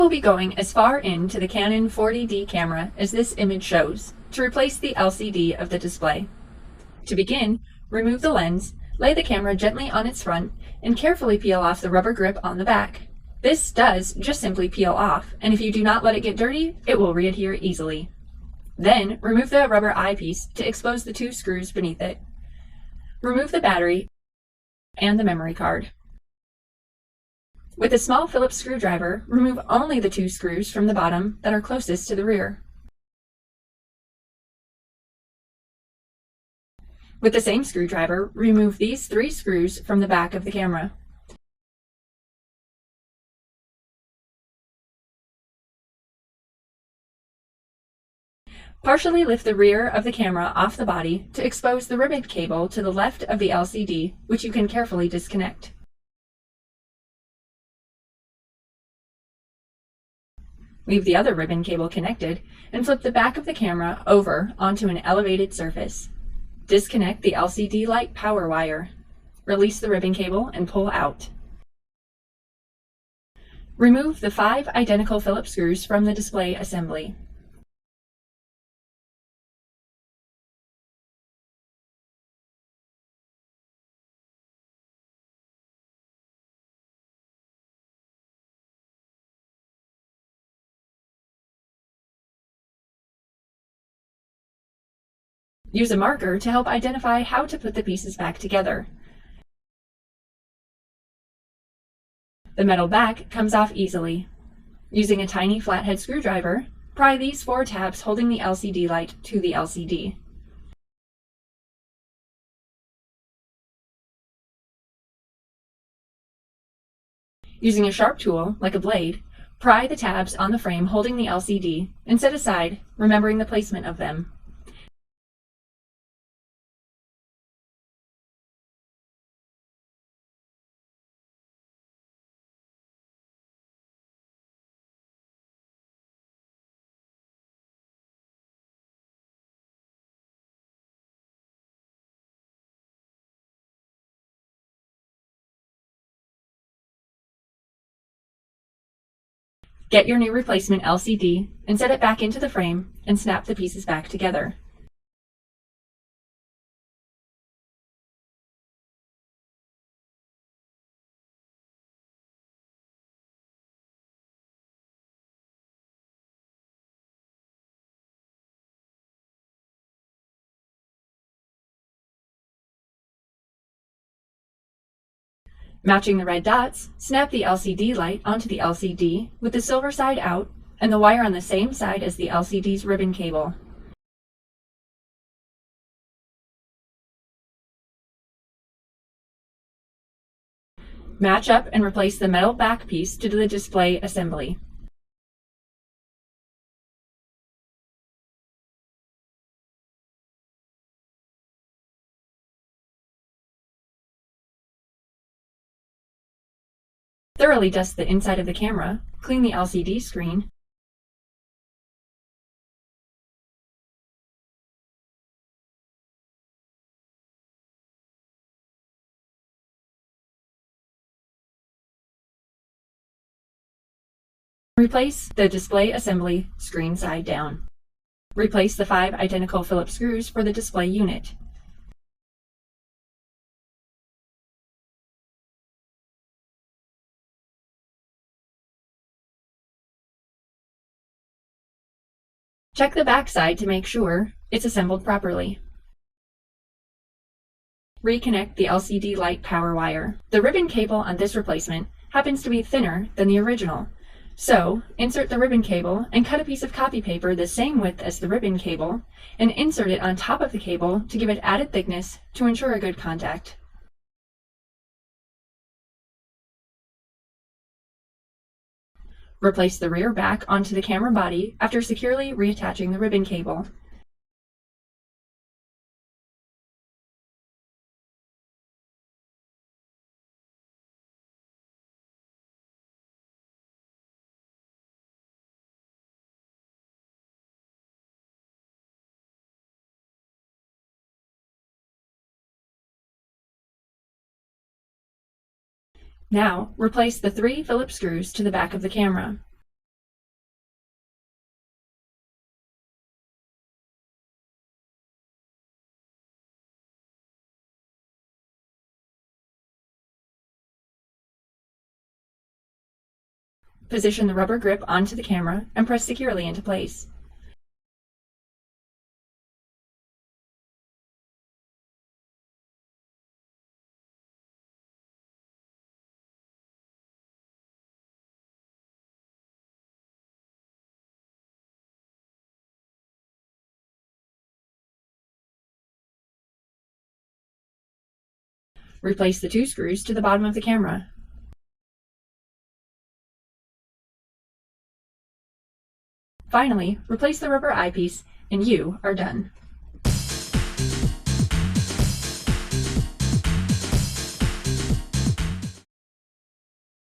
We'll be going as far into the Canon 40D camera as this image shows to replace the LCD of the display. To begin, remove the lens, lay the camera gently on its front, and carefully peel off the rubber grip on the back. This does just simply peel off, and if you do not let it get dirty, it will readhere easily. Then, remove the rubber eyepiece to expose the 2 screws beneath it. Remove the battery and the memory card. With a small Phillips screwdriver, remove only the 2 screws from the bottom that are closest to the rear. With the same screwdriver, remove these 3 screws from the back of the camera. Partially lift the rear of the camera off the body to expose the ribbon cable to the left of the LCD, which you can carefully disconnect. Leave the other ribbon cable connected and flip the back of the camera over onto an elevated surface. Disconnect the LCD light power wire. Release the ribbon cable and pull out. Remove the 5 identical Phillips screws from the display assembly. Use a marker to help identify how to put the pieces back together. The metal back comes off easily. Using a tiny flathead screwdriver, pry these 4 tabs holding the LCD light to the LCD. Using a sharp tool, like a blade, pry the tabs on the frame holding the LCD and set aside, remembering the placement of them. Get your new replacement LCD and set it back into the frame and snap the pieces back together. Matching the red dots, snap the LCD light onto the LCD with the silver side out and the wire on the same side as the LCD's ribbon cable. Match up and replace the metal back piece to the display assembly. Thoroughly dust the inside of the camera, clean the LCD screen, replace the display assembly screen side down. Replace the 5 identical Phillips screws for the display unit. Check the back side to make sure it's assembled properly. Reconnect the LCD light power wire. The ribbon cable on this replacement happens to be thinner than the original, so insert the ribbon cable and cut a piece of copy paper the same width as the ribbon cable and insert it on top of the cable to give it added thickness to ensure a good contact. Replace the rear back onto the camera body after securely reattaching the ribbon cable. Now, replace the 3 Phillips screws to the back of the camera. Position the rubber grip onto the camera and press securely into place. Replace the 2 screws to the bottom of the camera. Finally, replace the rubber eyepiece and you are done.